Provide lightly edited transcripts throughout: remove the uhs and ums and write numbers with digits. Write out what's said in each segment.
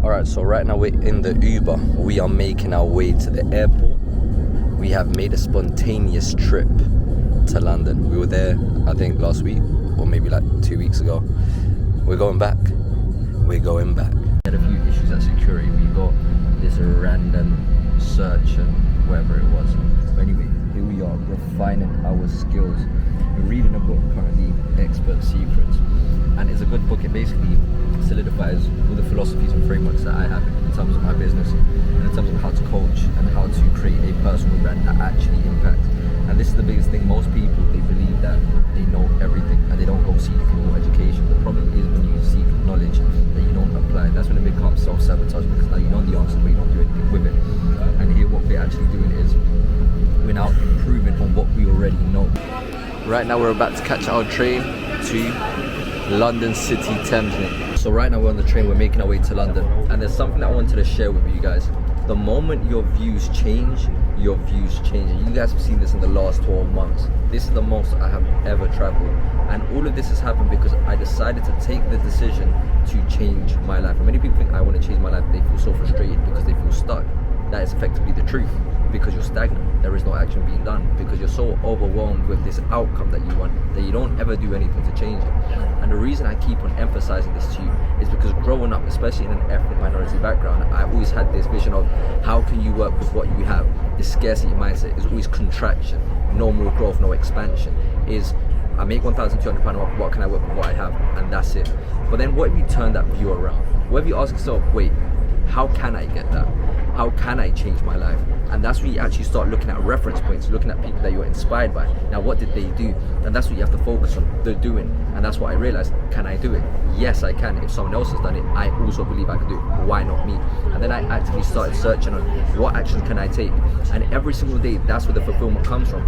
Alright, so right now we're in the Uber. We are making our way to the airport. We have made a spontaneous trip to London. We were there, I think, last week, or maybe like 2 weeks ago. We're going back. We're going back. We had a few issues at security. We got this random search and whatever it was. But anyway, here we are, refining our skills. We're reading a book currently, Expert Secrets. And it's a good book. It basically solidifies all the philosophies and frameworks that I have in terms of my business and in terms of how to coach and how to create a personal brand that actually impacts. And this is the biggest thing. Most people, they believe that they know everything and they don't go seeking more education. The problem is when you seek knowledge that you don't apply, that's when it becomes self-sabotage, because now you know the answer but you don't do anything with it. And here what we're actually doing is we're now improving on what we already know. Right now we're about to catch our train to London City Thameslink. So right now we're on the train, we're making our way to London, and there's something that I wanted to share with you guys. The moment your views change, your views change. And you guys have seen this in the last 12 months. This is the most I have ever traveled, and all of this has happened because I decided to take the decision to change my life. And many people think I want to change my life, they feel so frustrated because they feel stuck. That is effectively the truth, because you're stagnant. There is no action being done because you're so overwhelmed with this outcome that you want that you don't ever do anything to change it. And the reason I keep on emphasizing this to you is because growing up, especially in an ethnic minority background, I always had this vision of how can you work with what you have. The scarcity mindset is always contraction, no more growth, no expansion. Is I make £1,200 a month, what can I work with what I have, and that's it. But then what if you turn that view around? What if you ask yourself, wait, how can I get that? How can I change my life? And that's when you actually start looking at reference points, looking at people that you're inspired by. Now, what did they do? And that's what you have to focus on, the doing. And that's what I realized. Can I do it? Yes, I can. If someone else has done it, I also believe I can do it. Why not me? And then I actively started searching on what actions can I take. And every single day, that's where the fulfillment comes from.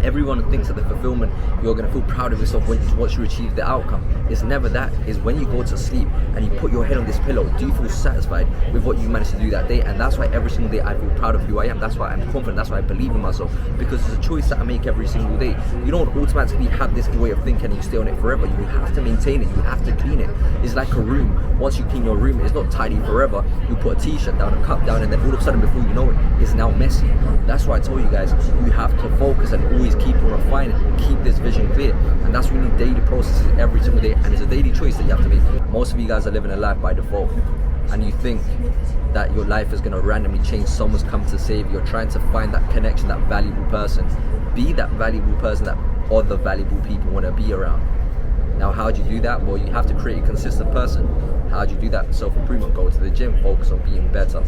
Everyone thinks that the fulfillment, you're going to feel proud of yourself once you achieve the outcome. It's never that. It's when you go to sleep and you put your head on this pillow, do you feel satisfied with what you managed to do that day? And that's why every single day I feel proud of who I am. That's why I'm confident. That's why I believe in myself, because it's a choice that I make every single day. You don't automatically have this way of thinking and you stay on it forever. You have to maintain it. You have to clean it. It's like a room. Once you clean your room, it's not tidy forever. You put a t-shirt down, a cup down, and then all of a sudden, before you know it, it's now messy. That's why I told you guys, you have to focus and always keep on refining, keep this vision clear. And that's why you need daily processes every single day, and it's a daily choice that you have to make. Most of you guys are living a life by default, and you think that your life is going to randomly change. Someone's come to save you. You're trying to find that connection, that valuable person. Be that valuable person that other valuable people want to be around. Now, how do you do that? Well, you have to create a consistent person. How do you do that? Self-improvement. Go to the gym, focus on being better.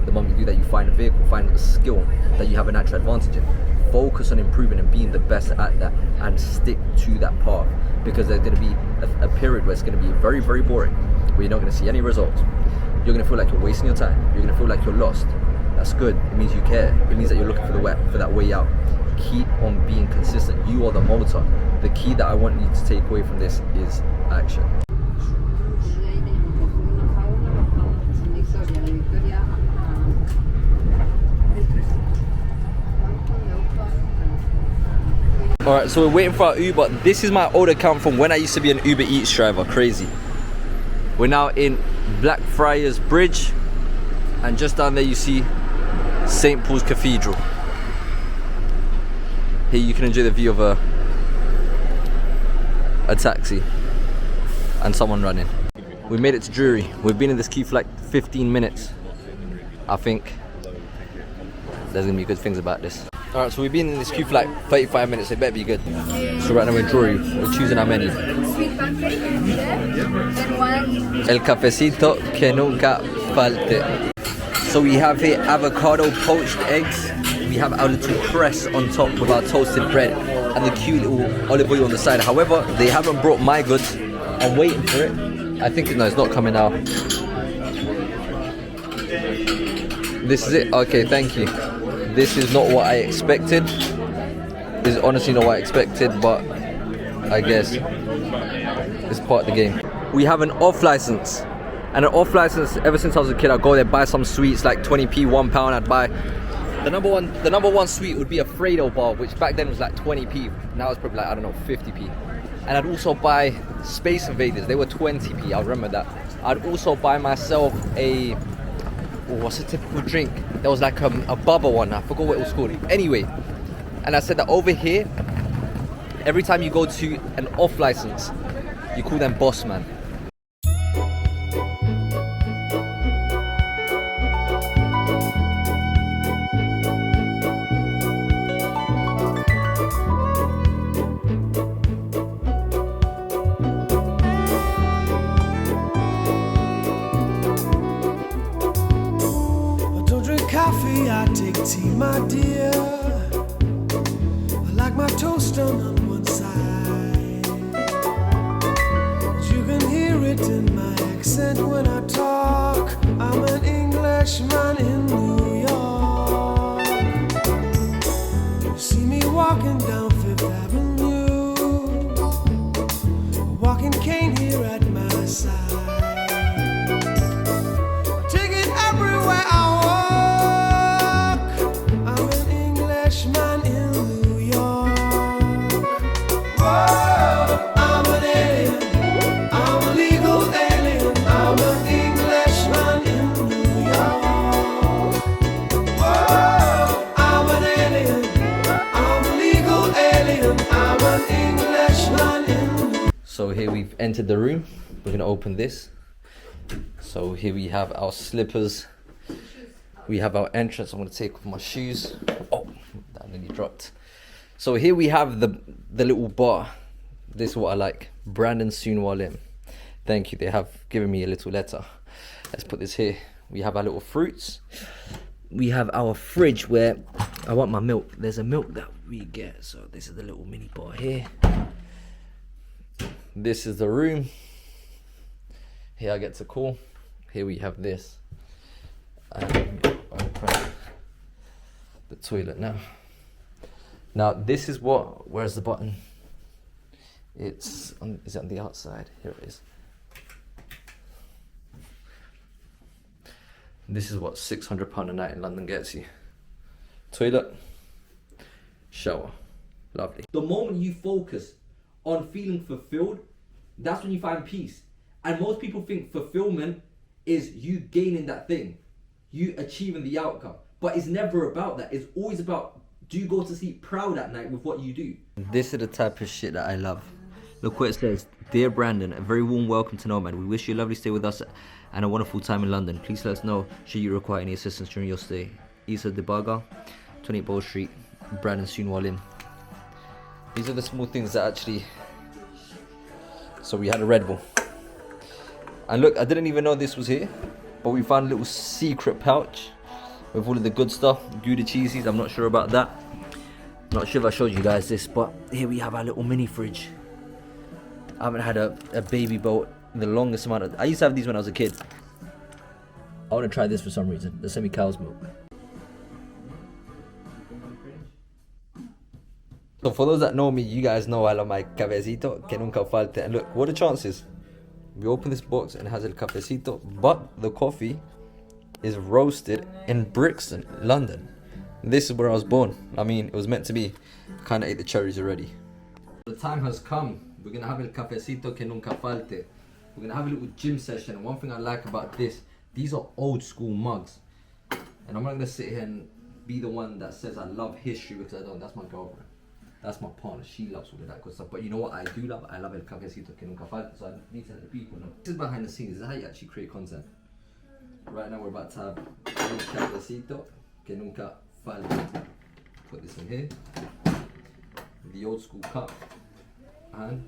The moment you do that, you find a vehicle, find a skill that you have a natural advantage in. Focus on improving and being the best at that, and stick to that path, because there's going to be a period where it's going to be very, very boring, where you're not going to see any results. You're going to feel like you're wasting your time. You're going to feel like you're lost. That's good. It means you care. It means that you're looking for that way out. Keep on being consistent. You are the motor. The key that I want you to take away from this is action. Alright, so we're waiting for our Uber. This is my old account from when I used to be an Uber Eats driver. Crazy. We're now in Blackfriars Bridge, and just down there you see St. Paul's Cathedral. Here you can enjoy the view of a taxi and someone running. We made it to Drury. We've been in this queue for like 15 minutes. I think there's gonna be good things about this. Alright, so we've been in this queue for like 35 minutes, it better be good. So right now we're in Drury, we're choosing our menu. El cafecito que nunca falte. So we have here avocado poached eggs. We have our little cress on top with our toasted bread and the cute little olive oil on the side. However, they haven't brought my goods. I'm waiting for it. I think, no, it's not coming now. This is it? Okay, thank you. This is not what I expected. This is honestly not what I expected, but I guess it's part of the game. We have an off license. And an off license, ever since I was a kid, I'd go there, buy some sweets, like 20p, £1, I'd buy. The number one sweet would be a Fredo bar, which back then was like 20p. Now it's probably like, I don't know, 50p. And I'd also buy Space Invaders. They were 20p, I remember that. I'd also buy myself a, what's a typical drink? There was like a bubble one, I forgot what it was called. Anyway, and I said that over here, every time you go to an off license, you call them boss man. Coffee, I take tea, my dear. I like my toast done on one side. You can hear it in my accent when I talk. I'm an Englishman in New York. You see me walking down Fifth Avenue, a walking cane here at my side. I take it everywhere I So here we've entered the room. We're gonna open this. So here we have our slippers. We have our entrance. I'm gonna take off my shoes. Oh, that nearly dropped. So here we have the little bar. This is what I like. Brandon Sunwar Lim. Thank you. They have given me a little letter. Let's put this here. We have our little fruits. We have our fridge where I want my milk. There's a milk that we get. So this is the little mini bar here. This is the room. Here I get to call. Here we have this. Open the toilet now. Now this is what, where's the button? It's on, is it on the outside? Here it is. This is what £600 a night in London gets you. Toilet, shower, lovely. The moment you focus on feeling fulfilled, that's when you find peace. And most people think fulfillment is you gaining that thing, you achieving the outcome. But it's never about that. It's always about, do you go to sleep proud at night with what you do? This is the type of shit that I love. Look what it says. Dear Brandon, a very warm welcome to Nomad. We wish you a lovely stay with us and a wonderful time in London. Please let us know should you require any assistance during your stay. Isa Debaga, 28 Bow Street, Brandon Sunwar Lim. These are the small things that actually... So we had a Red Bull. And look, I didn't even know this was here, but we found a little secret pouch with all of the good stuff. Gouda cheesies, I'm not sure about that. Not sure if I showed you guys this, but here we have our little mini fridge. I haven't had a baby boat in the longest amount of... I used to have these when I was a kid. I want to try this for some reason, the semi-cow's milk. So for those that know me, you guys know I love my cafecito, que nunca falte. And look, what are the chances? We open this box and it has el cafecito, but the coffee is roasted in Brixton, London. This is where I was born. I mean, it was meant to be. Kind of ate the cherries already. The time has come. We're gonna have el cafecito que nunca falte. We're gonna have a little gym session. And one thing I like about this, these are old school mugs. And I'm not gonna sit here and be the one that says I love history, because I don't. That's my girlfriend. That's my partner. She loves all of that good stuff. But you know what I do love? I love el cafecito que nunca falte. So I need to let the people know. This is behind the scenes. This is how you actually create content. Right now we're about to have el cafecito que nunca falte. Put this in here. The old school cup. And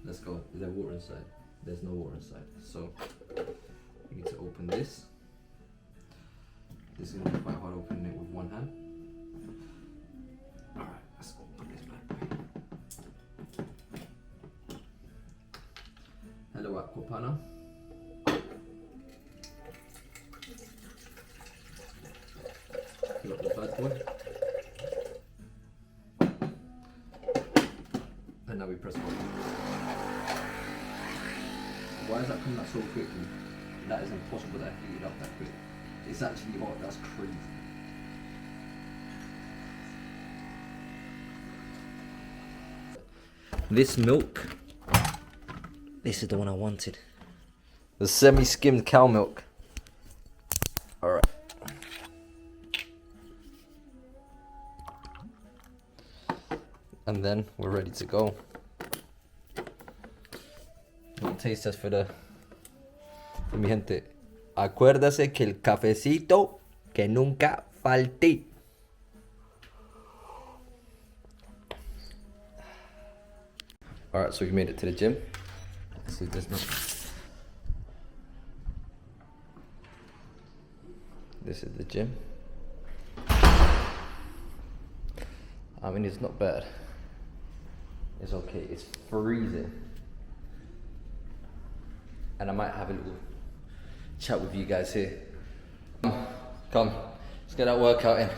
let's go. Is there water inside? There's no water inside. So you need to open this. This is going to be quite hard opening it with one hand. Alright, let's open this bad boy. Hello Aquapana. Fill up the bad boy. And now we press button. Why is that coming out so quickly? That is impossible that I heat it up that quick. It's actually hot, that's crazy. This milk, this is the one I wanted. The semi-skimmed cow milk. Alright. And then we're ready to go. Taste test for mi gente. Acuérdase que el cafecito que nunca falte. Alright, so we made it to the gym. Let's see this now. This is the gym. I mean, it's not bad. It's okay. It's freezing. And I might have a little chat with you guys here. Come, let's get that workout in.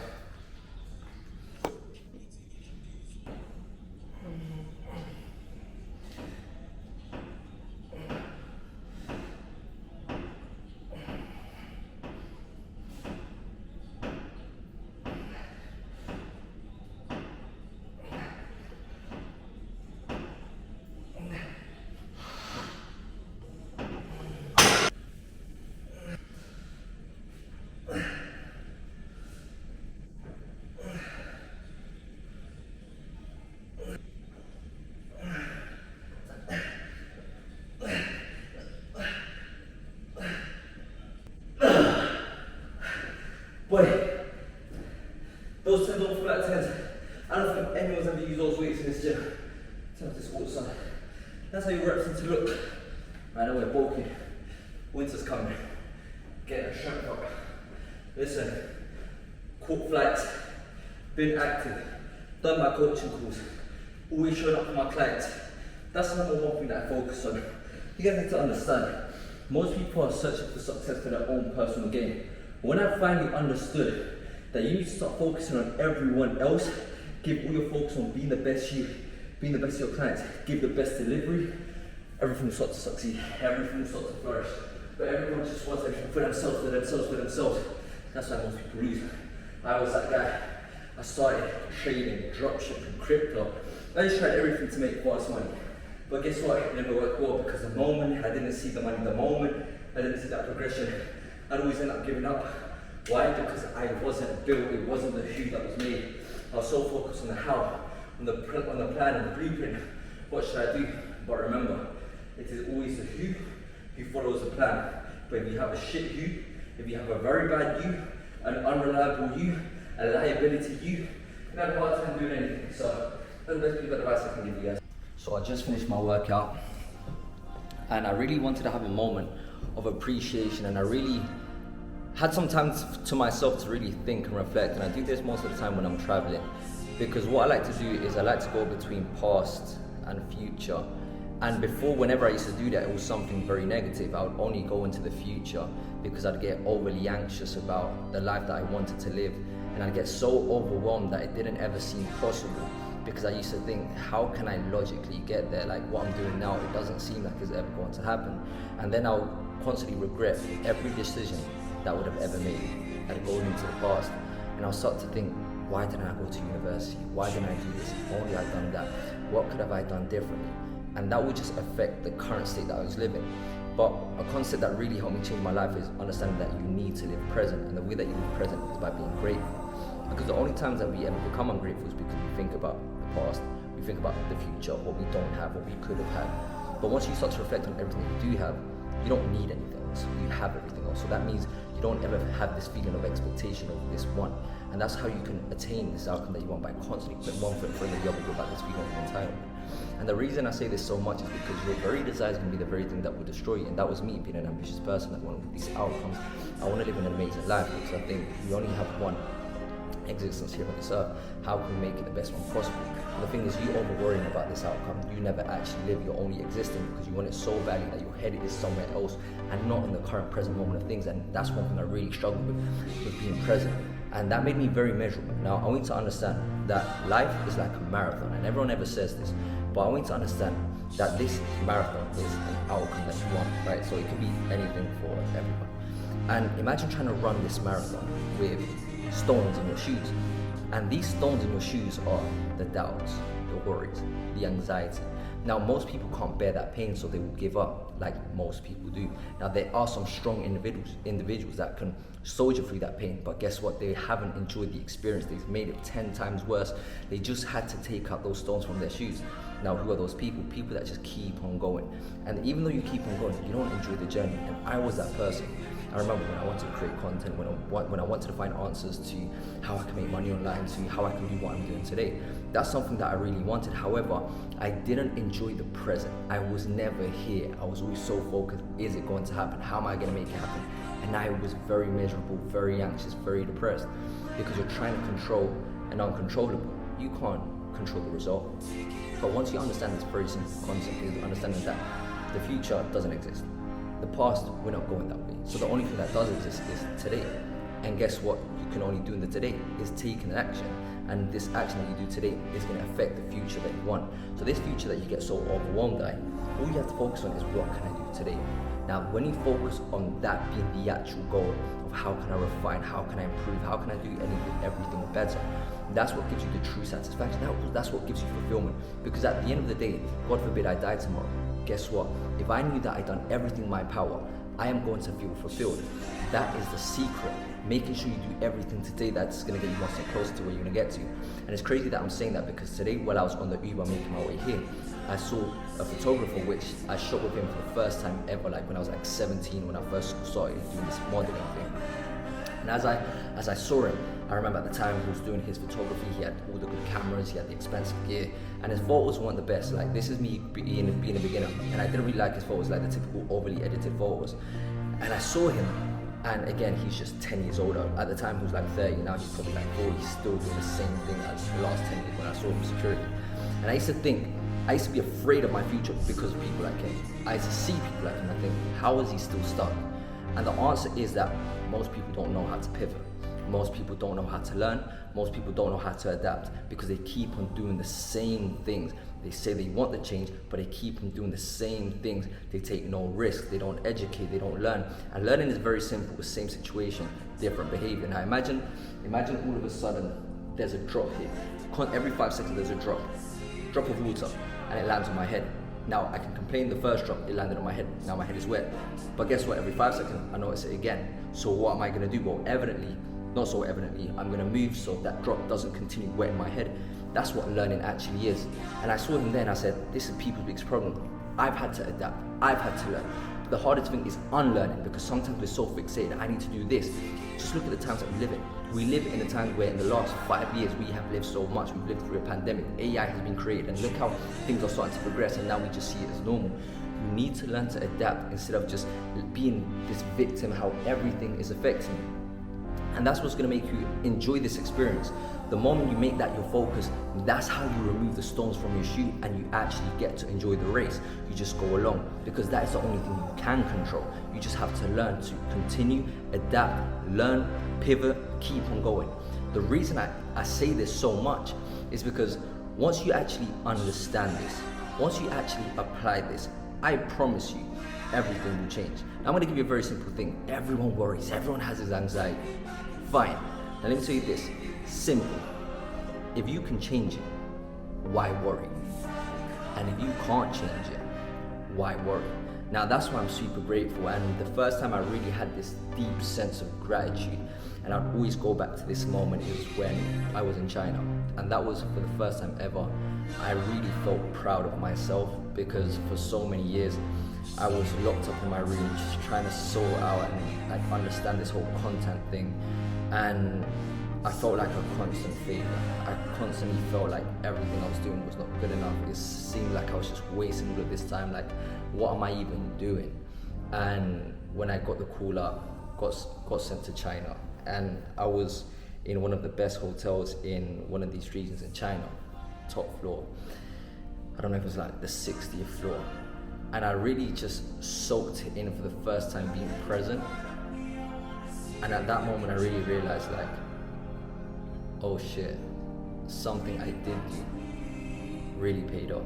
Boy, those 10 don't feel like 10s. I don't think anyone's ever used those weights in this gym. Turn off this water, son. That's how your reps need to look. I know we're bulking. Winter's coming. Get a strength up. Listen, caught flights, been active, done my coaching course, always showing up for my clients. That's the number one thing that I focus on. You guys need to understand, most people are searching for success for their own personal gain. When I finally understood that you need to start focusing on everyone else, give all your focus on being the best you, being the best of your clients, give the best delivery, everything will start to succeed, everything will start to flourish. But everyone just wants everything for themselves, for themselves, for themselves. That's why most people lose. I was that guy. I started trading, dropshipping, crypto. I just tried everything to make fast money. But guess what? It never worked well because the moment I didn't see the money, the moment I didn't see that progression, I'd always end up giving up. Why? Because I wasn't built, it wasn't the who that was made. I was so focused on the how, on the plan and the blueprint. What should I do? But remember, it is always the who follows the plan. But if you have a shit you, if you have a very bad you, an unreliable you, a liability you have a hard time doing anything. So that's the best piece of advice I can give you guys. So I just finished my workout and I really wanted to have a moment of appreciation, and I really had some time to myself to really think and reflect, and I do this most of the time when I'm traveling, because what I like to do is I like to go between past and future. And before, whenever I used to do that, it was something very negative. I would only go into the future because I'd get overly anxious about the life that I wanted to live, and I'd get so overwhelmed that it didn't ever seem possible, because I used to think, how can I logically get there? Like what I'm doing now, it doesn't seem like it's ever going to happen. And then I'll constantly regret every decision that I would have ever made and going into the past. And I'll start to think, why didn't I go to university? Why didn't I do this? If only I'd done that. What could have I done differently? And that would just affect the current state that I was living. But a concept that really helped me change my life is understanding that you need to live present, and the way that you live present is by being grateful. Because the only times that we ever become ungrateful is because we think about the past, we think about the future, what we don't have, what we could have had. But once you start to reflect on everything that you do have, you don't need anything else. You have everything else. So that means you don't ever have this feeling of expectation of this one. And that's how you can attain this outcome that you want, by constantly putting one foot in front of the other without this feeling of entitlement. And the reason I say this so much is because your very desire is going to be the very thing that will destroy you. And that was me, being an ambitious person that wanted these outcomes. I want to live an amazing life, because I think we only have one existence here on this earth. How can we make it the best one possible? And the thing is, you over worrying about this outcome, you never actually live. You're only existing because you want it so badly that your head is somewhere else and not in the current present moment of things. And that's one thing I really struggled with being present. And that made me very miserable. Now, I want you to understand that life is like a marathon, and everyone ever says this, but I want you to understand that this marathon is an outcome that you want, right? So it can be anything for everyone. And imagine trying to run this marathon with stones in your shoes. And these stones in your shoes are the doubts, the worries, the anxiety. Now, most people can't bear that pain, so they will give up, like most people do. Now, there are some strong individuals that can soldier through that pain, but guess what? They haven't enjoyed the experience. They've made it 10 times worse. They just had to take out those stones from their shoes. Now, who are those people? People that just keep on going. And even though you keep on going, you don't enjoy the journey. And I was that person. I remember when I wanted to create content, when I wanted to find answers to how I can make money online, to how I can do what I'm doing today. That's something that I really wanted. However, I didn't enjoy the present. I was never here. I was always so focused, is it going to happen? How am I going to make it happen? And I was very miserable, very anxious, very depressed, because you're trying to control an uncontrollable. You can't control the result. But once you understand this very simple concept, is understanding that the future doesn't exist. The past, we're not going that way. So the only thing that does exist is today. And guess what you can only do in the today is take an action. And this action that you do today is going to affect the future that you want. So this future that you get so overwhelmed by, all you have to focus on is what can I do today? Now, when you focus on that being the actual goal of how can I refine, how can I improve, how can I do everything better, that's what gives you the true satisfaction. That's what gives you fulfillment. Because at the end of the day, God forbid I die tomorrow, guess what? If I knew that I'd done everything in my power, I am going to feel fulfilled. That is the secret. Making sure you do everything today that's going to get you one step closer to where you're going to get to. And it's crazy that I'm saying that because today, while I was on the Uber making my way here, I saw a photographer which I shot with him for the first time ever, like when I was like 17, when I first started doing this modeling thing. And as I saw him, I remember at the time he was doing his photography, he had all the good cameras, he had the expensive gear, and his photos weren't the best. Like, this is me being a beginner, and I didn't really like his photos, like the typical overly edited photos. And I saw him, and again, he's just 10 years older. At the time he was like 30, now he's probably like 40, he's still doing the same thing as the last 10 years when I saw him security. And I used to be afraid of my future because of people like him. I used to see people like him and think, how is he still stuck? And the answer is that most people don't know how to pivot. Most people don't know how to learn. Most people don't know how to adapt because they keep on doing the same things. They say they want the change, but they keep on doing the same things. They take no risk. They don't educate. They don't learn. And learning is very simple. The same situation, different behavior. Now imagine all of a sudden there's a drop here. Every 5 seconds there's a drop of water, and it lands on my head. Now I can complain the first drop, it landed on my head, now my head is wet. But guess what, every 5 seconds I notice it again. So what am I gonna do? Well, not so evidently, I'm gonna move so that drop doesn't continue wetting my head. That's what learning actually is. And I saw him there and I said, this is people's biggest problem. I've had to adapt, I've had to learn. The hardest thing is unlearning, because sometimes we're so fixated, I need to do this. Just look at the times that we live in. We live in a time where in the last 5 years we have lived so much. We've lived through a pandemic, AI has been created, and look how things are starting to progress, and now we just see it as normal. You need to learn to adapt instead of just being this victim, how everything is affecting you. And that's what's going to make you enjoy this experience. The moment you make that your focus, that's how you remove the stones from your shoe and you actually get to enjoy the race. You just go along, because that is the only thing you can control. You just have to learn to continue, adapt, learn, pivot, keep on going. The reason I say this so much is because once you actually understand this, once you actually apply this, I promise you, everything will change. Now, I'm going to give you a very simple thing. Everyone worries, everyone has this anxiety. Fine. Now let me tell you this. Simple. If you can change it, why worry? And if you can't change it, why worry? Now that's why I'm super grateful, and the first time I really had this deep sense of gratitude, and I always go back to this moment, is when I was in China. And that was for the first time ever. I really felt proud of myself, because for so many years I was locked up in my room just trying to sort out and like understand this whole content thing, and I felt like a constant failure. I constantly felt like everything I was doing was not good enough. It seemed like I was just wasting all of this time. Like, what am I even doing? And when I got the call up, got sent to China, and I was in one of the best hotels in one of these regions in China, top floor. I don't know if it was like the 60th floor. And I really just soaked it in for the first time, being present. And at that moment I really realized, like, oh shit, something I did do really paid off.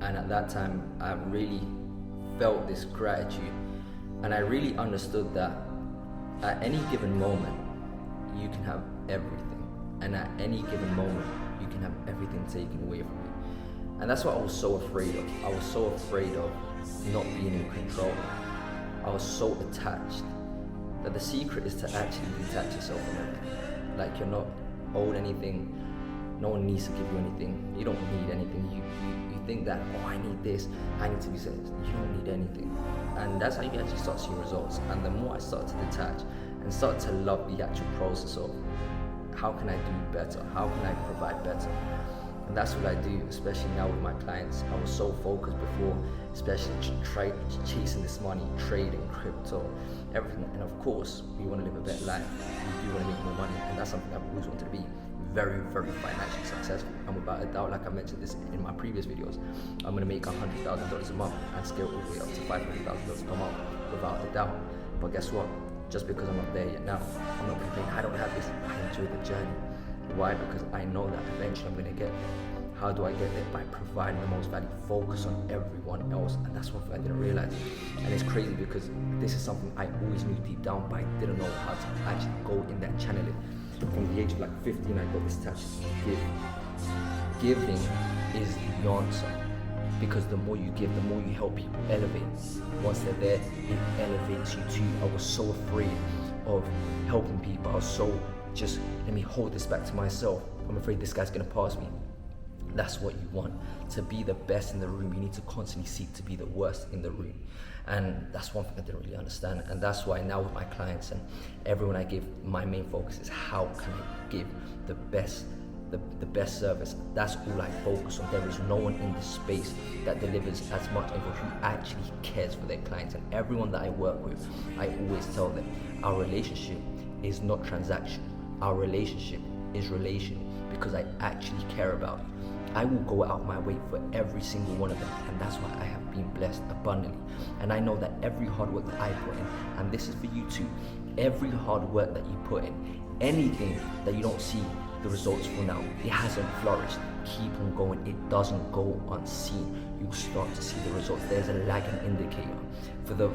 And at that time I really felt this gratitude, and I really understood that at any given moment you can have everything, and at any given moment you can have everything taken away from you. And that's what I was so afraid of. I was so afraid of not being in control. I was so attached that the secret is to actually detach yourself from it. Like, you're not owed anything. No one needs to give you anything. You don't need anything. You think that, oh, I need this, I need to be said. You don't need anything. And that's how you actually start seeing results. And the more I start to detach and start to love the actual process of how can I do better? How can I provide better? And that's what I do, especially now with my clients. I was so focused before, especially chasing this money, trading, crypto, everything. And of course, we want to live a better life. We do want to make more money. And that's something I've always wanted to be. Very, very financially successful. And without a doubt, like I mentioned this in my previous videos, I'm going to make $100,000 a month and scale all the way up to $500,000 per month without a doubt. But guess what? Just because I'm not there yet now, I'm not complaining. I don't have this. I enjoy the journey. Why? Because I know that eventually I'm going to get there. How do I get there? By providing the most value, focus on everyone else. And that's one thing I didn't realize. And it's crazy because this is something I always knew deep down, but I didn't know how to actually go in that channeling. From the age of like 15, I got this attached to giving. Giving is the answer, because the more you give, the more you help people elevate. Once they're there, it elevates you too. I was so afraid of helping people. I was so just, let me hold this back to myself. I'm afraid this guy's gonna pass me. That's what you want. To be the best in the room, you need to constantly seek to be the worst in the room. And that's one thing I didn't really understand. And that's why now with my clients and everyone I give, my main focus is how can I give the best service. That's all I focus on. There is no one in this space that delivers as much info, who actually cares for their clients. And everyone that I work with, I always tell them, our relationship is not transaction. Our relationship is relation, because I actually care about you. I will go out my way for every single one of them, and that's why I have been blessed abundantly. And I know that every hard work that I put in, and this is for you too, every hard work that you put in, anything that you don't see the results for now, it hasn't flourished. Keep on going. It doesn't go unseen. You'll start to see the results. There's a lagging indicator for the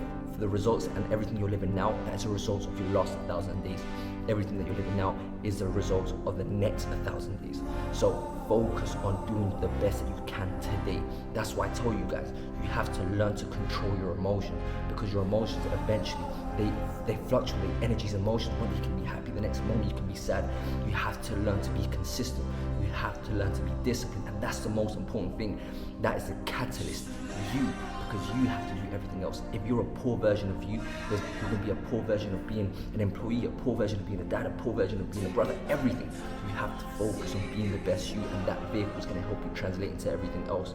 results, and everything you're living now, that's a result of your last 1,000 days. Everything that you're living now is the result of the next 1,000 days. So focus on doing the best that you can today. That's why I tell you guys, you have to learn to control your emotions, because your emotions eventually, they fluctuate. Energy's emotions. One day you can be happy, the next moment you can be sad. You have to learn to be consistent. You have to learn to be disciplined, and that's the most important thing. That is the catalyst. Because you have to do everything else. If you're a poor version of you, there's going to be a poor version of being an employee, a poor version of being a dad, a poor version of being a brother, everything. You have to focus on being the best you, and that vehicle is going to help you translate into everything else.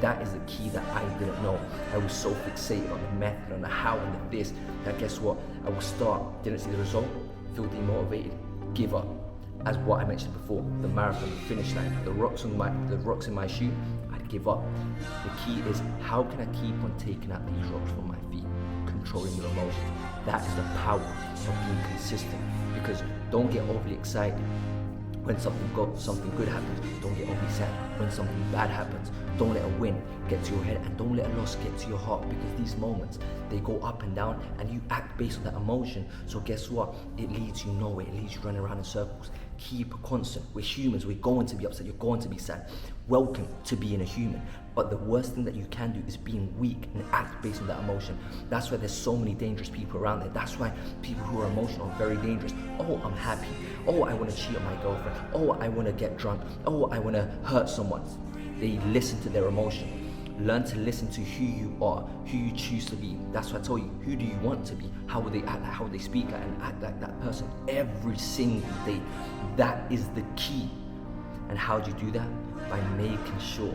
That is the key that I didn't know. I was so fixated on the method, on the how, and the this, that guess what? I will start, didn't see the result, feel demotivated, give up. As what I mentioned before, the marathon, the finish line, the rocks in my shoe, I'd give up. The key is, how can I keep on taking out these rocks from my feet? Controlling your emotions. That is the power of being consistent. Because don't get overly excited when something good happens. Don't get overly sad when something bad happens. Don't let a win get to your head, and don't let a loss get to your heart, because these moments, they go up and down, and you act based on that emotion. So guess what? It leads you nowhere. It leads you running around in circles. Keep constant. We're humans. We're going to be upset. You're going to be sad. Welcome to being a human. But the worst thing that you can do is being weak and act based on that emotion. That's why there's so many dangerous people around there. That's why people who are emotional are very dangerous. Oh, I'm happy. Oh, I want to cheat on my girlfriend. Oh, I want to get drunk. Oh, I want to hurt someone. They listen to their emotion. Learn to listen to who you are, who you choose to be. That's what I tell you. Who do you want to be? How will they act like? How will they speak like, and act like that person every single day? That is the key. And how do you do that? By making sure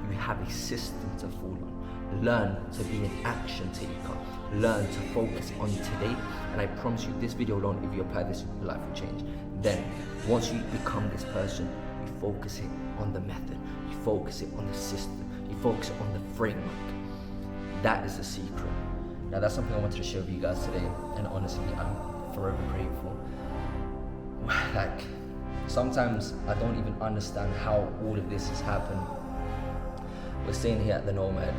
you have a system to fall on. Learn to be an action taker. Learn to focus on today. And I promise you, this video alone, if you apply this, your life will change. Then, once you become this person, you focus it on the method. You focus it on the system. You focus on the framework. That is the secret. Now, that's something I wanted to share with you guys today, and honestly, I'm forever grateful. Like, sometimes I don't even understand how all of this has happened. We're staying here at the Nomad,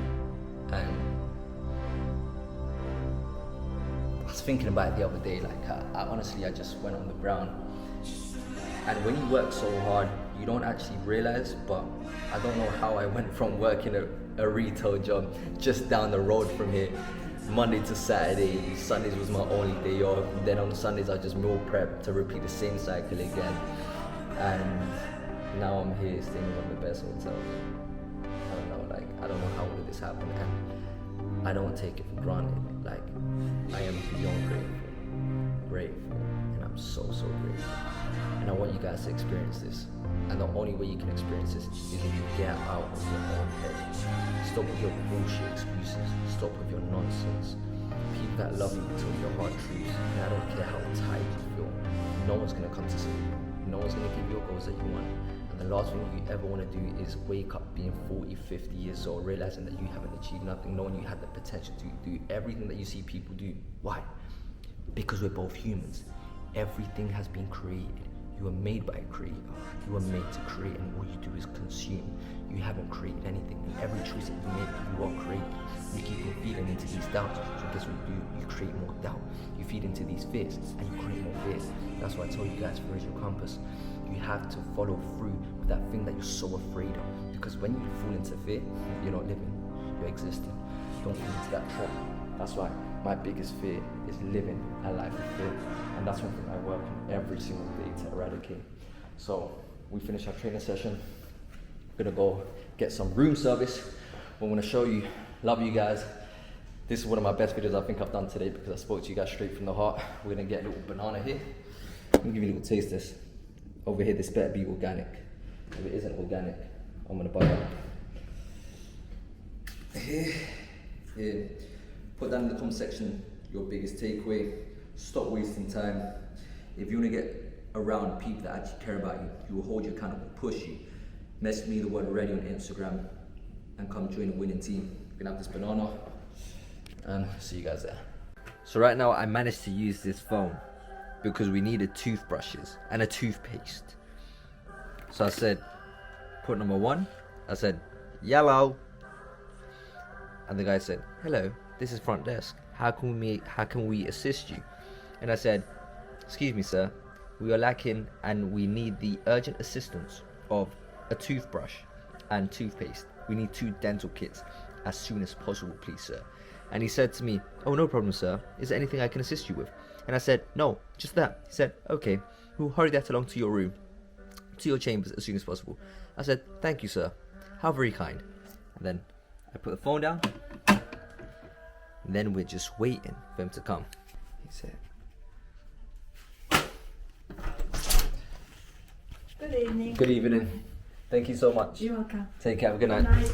and I was thinking about it the other day. Like, I honestly just went on the ground, and when you work so hard, you don't actually realize, but I don't know how I went from working a retail job just down the road from here, Monday to Saturday. Sundays was my only day off. Then on Sundays I just meal prep to repeat the same cycle again. And now I'm here staying in one of the best hotels. I don't know how all this happened, and I don't take it for granted. Like, I am beyond grateful, and I'm so grateful. And I want you guys to experience this. And the only way you can experience this is if you get out of your own head. Stop with your bullshit excuses. Stop with your nonsense. People that love you will tell you your hard truths. And I don't care how tired you feel. No one's gonna come to see you. No one's gonna give you your goals that you want. And the last thing you ever want to do is wake up being 40, 50 years old, realizing that you haven't achieved nothing, knowing you had the potential to do everything that you see people do. Why? Because we're both humans. Everything has been created. You were made by a creator. You were made to create, and all you do is consume. You haven't created anything. And every choice that you make, you are creating. You keep on feeding into these doubts. So guess what you do? You create more doubt. You feed into these fears, and you create more fears. That's why I told you guys, fear is your compass. You have to follow through with that thing that you're so afraid of. Because when you fall into fear, you're not living, you're existing. Don't fall into that trap. That's why my biggest fear is living a life of fear. And that's one thing I work on every single day to eradicate. So we finish our training session. We're gonna go get some room service. I'm gonna show you, love you guys. This is one of my best videos I think I've done today because I spoke to you guys straight from the heart. We're gonna get a little banana here. I'm gonna give you a little taste of this. Over here, this better be organic. If it isn't organic, I'm gonna buy that. Here. Put down in the comment section your biggest takeaway. Stop wasting time. If you wanna get around people that actually care about you, who will hold you accountable, push you, message me the word ready on Instagram and come join the winning team. We're gonna have this banana and see you guys there. So right now I managed to use this phone because we needed toothbrushes and a toothpaste. So I said, put number 1. I said, yellow. And the guy said, hello, this is front desk. How can we assist you? And I said, excuse me, sir, we are lacking and we need the urgent assistance of a toothbrush and toothpaste. We need 2 dental kits as soon as possible, please, sir. And he said to me, oh, no problem, sir. Is there anything I can assist you with? And I said, no, just that. He said, okay, we'll hurry that along to your room, to your chambers as soon as possible. I said, thank you, sir. How very kind. And then I put the phone down. And then we're just waiting for him to come. He said, good evening. good evening. Thank you so much. You're welcome. Take care. Have a good night. Good night.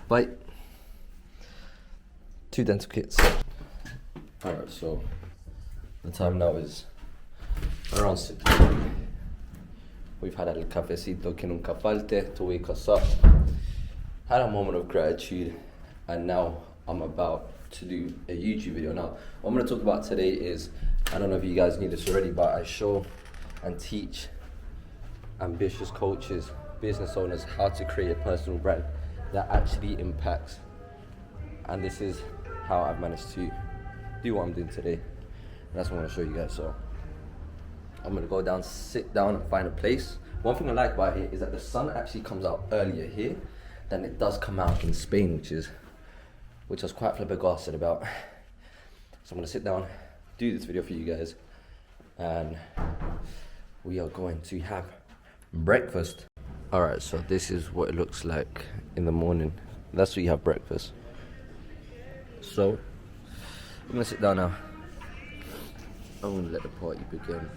Bye. Bye. 2 dental kits. Alright, so the time now is around 6. We've had a cafecito que nunca falte to wake us up. Had a moment of gratitude, and now I'm about to do a YouTube video. Now, what I'm going to talk about today is, I don't know if you guys knew this already, but I show and teach ambitious coaches, business owners, how to create a personal brand that actually impacts. And this is how I've managed to do what I'm doing today. And that's what I'm gonna show you guys. So I'm gonna go down, sit down and find a place. One thing I like about here is that the sun actually comes out earlier here than it does come out in Spain, which I was quite flabbergasted about. So I'm gonna sit down, do this video for you guys, and we are going to have breakfast. Alright, so this is what it looks like in the morning. That's what you have breakfast. So I'm gonna sit down now. I'm gonna let the party begin.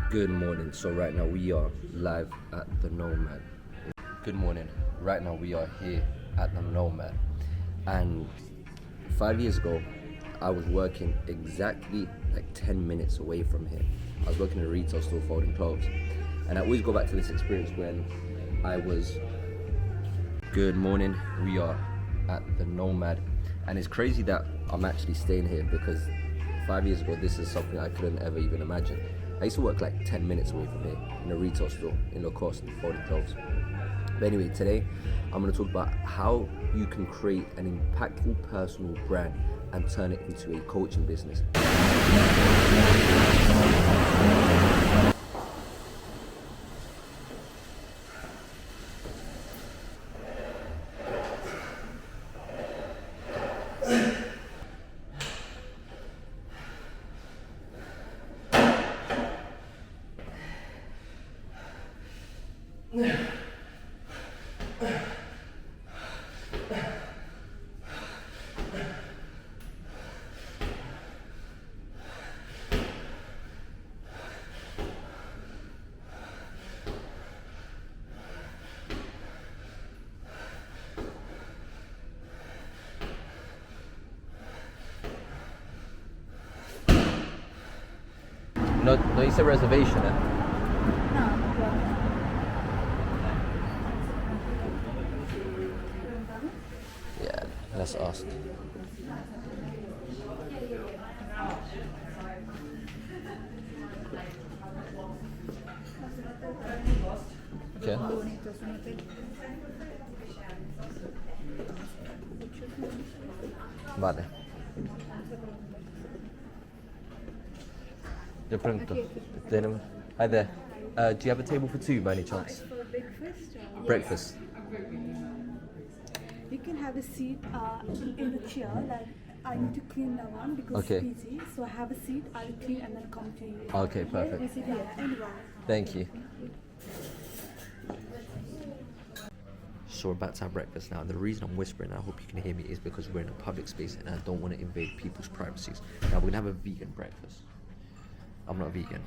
Good morning. So right now we are live at the Nomad. Good morning. Right now we are here at the Nomad. And 5 years ago, I was working exactly like 10 minutes away from here. I was working in a retail store folding clothes. And I always go back to this experience when I was... Good morning. We are at the Nomad. And it's crazy that I'm actually staying here because 5 years ago, this is something I couldn't ever even imagine. I used to work like 10 minutes away from here in a retail store in Lacoste, folding clothes. But anyway, today I'm going to talk about how you can create an impactful personal brand and turn it into a coaching business. No, you said reservation, eh? Yeah, that's us. Okay. Vale. De pronto. Hi there. Do you have a table for two by any chance? For breakfast? Breakfast. You can have a seat in the chair that I need to clean that one because Okay. it's busy. So I have a seat, I'll clean and then come to you. Okay, perfect. You sit here anywhere. Thank you. So we're about to have breakfast now, and the reason I'm whispering, I hope you can hear me, is because we're in a public space and I don't want to invade people's privacies. Now we're gonna have a vegan breakfast. I'm not vegan.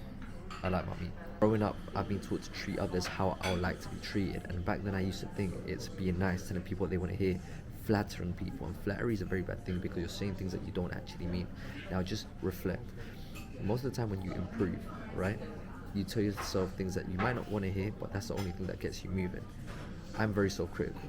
I like my meat. Growing up, I've been taught to treat others how I would like to be treated, and back then I used to think it's being nice, telling people what they want to hear, flattering people, and flattery is a very bad thing because you're saying things that you don't actually mean. Now just reflect. Most of the time when you improve, right, you tell yourself things that you might not want to hear, but that's the only thing that gets you moving. I'm very self-critical.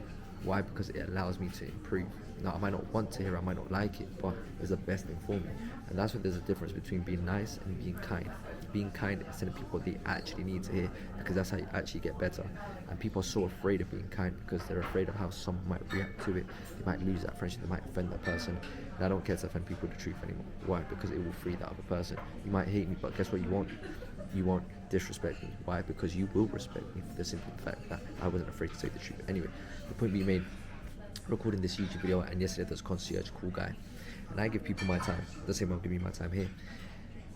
Why? Because it allows me to improve. Now I might not want to hear, I might not like it, but it's the best thing for me. And that's where there's a difference between being nice and being kind. Being kind is telling people what they actually need to hear, because that's how you actually get better. And people are so afraid of being kind because they're afraid of how someone might react to it. They might lose that friendship, they might offend that person. And I don't care to offend people with the truth anymore. Why? Because it will free that other person. You might hate me, but guess what you won't? You won't disrespect me. Why? Because you will respect me for the simple fact that I wasn't afraid to say the truth. Anyway, the point being made, recording this YouTube video, and yesterday there's concierge, cool guy, and I give people my time the same way I'm giving you my time here.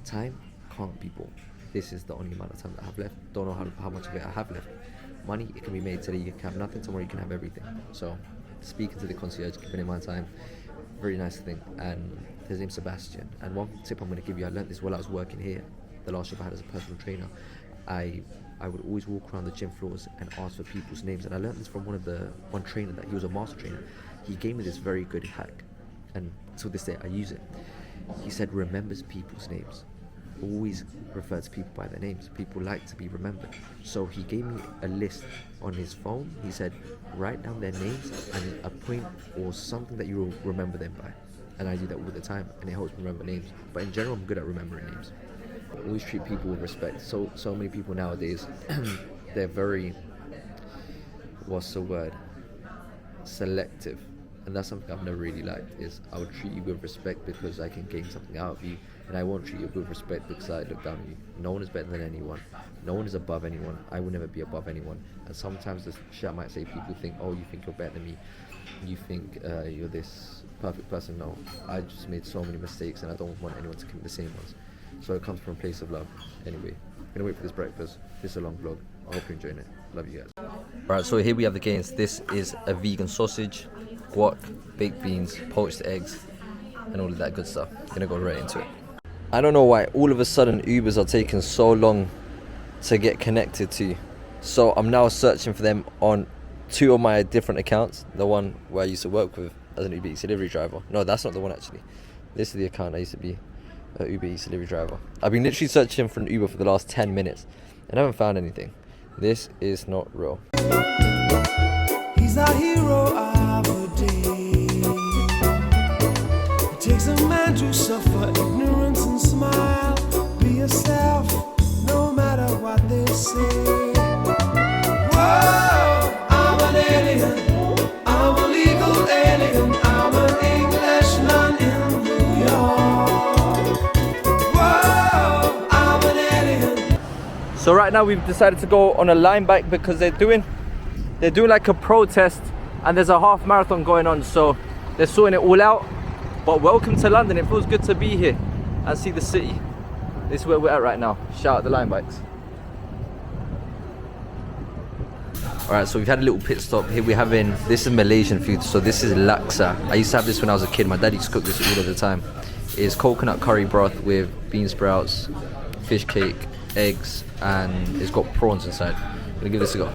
Time can't be bought. This is the only amount of time that I have left. Don't know how much of it I have left. Money, it can be made today, you can have nothing, tomorrow you can have everything. So speaking to the concierge, giving him my time, very nice thing. And his name's Sebastian, and one tip I'm going to give you, I learned this while I was working here, the last job I had as a personal trainer. I would always walk around the gym floors and ask for people's names, and I learned this from one trainer that he was a master trainer. He gave me this very good hack, and to this day I use it. He said, remembers people's names. Always refer to people by their names. People like to be remembered. So he gave me a list on his phone. He said, write down their names and a point or something that you will remember them by. And I do that all the time, and it helps me remember names. But in general, I'm good at remembering names. Always treat people with respect. So many people nowadays, they're very, what's the word, selective. And that's something I've never really liked, is I would treat you with respect because I can gain something out of you, and I won't treat you with respect because I look down on you. No one is better than anyone. No one is above anyone. I will never be above anyone. And sometimes the shit I might say, people think, oh, you think you're better than me. You think you're this perfect person. No, I just made so many mistakes, and I don't want anyone to commit the same ones. So it comes from a place of love. Anyway, I'm gonna wait for this breakfast. This is a long vlog. I hope you're enjoying it. Love you guys. Alright, so here we have the gains. This is a vegan sausage, guac, baked beans, poached eggs, and all of that good stuff. Gonna go right into it. I don't know why all of a sudden Ubers are taking so long to get connected to. So I'm now searching for them on two of my different accounts. The one where I used to work with as an Uber Eats delivery driver. No, that's not the one actually. This is the account I used to be an Uber Eats delivery driver. I've been literally searching for an Uber for the last 10 minutes and I haven't found anything. This is not real. He's a hero of a day. It takes a man to suffer ignorance and smile. Be yourself, no matter what they say. Whoa, I'm an alien. I'm a legal alien. I'm an Englishman in the So right now we've decided to go on a line bike because they're doing like a protest and there's a half marathon going on, so they're sorting it all out. But welcome to London. It feels good to be here and see the city. This is where we're at right now. Shout out the line bikes. Alright, so we've had a little pit stop. Here we're having, this is Malaysian food, so this is laksa. I used to have this when I was a kid. My dad used to cook this all of the time. It's coconut curry broth with bean sprouts, fish cake, eggs, and it's got prawns inside. I'm gonna give this a go.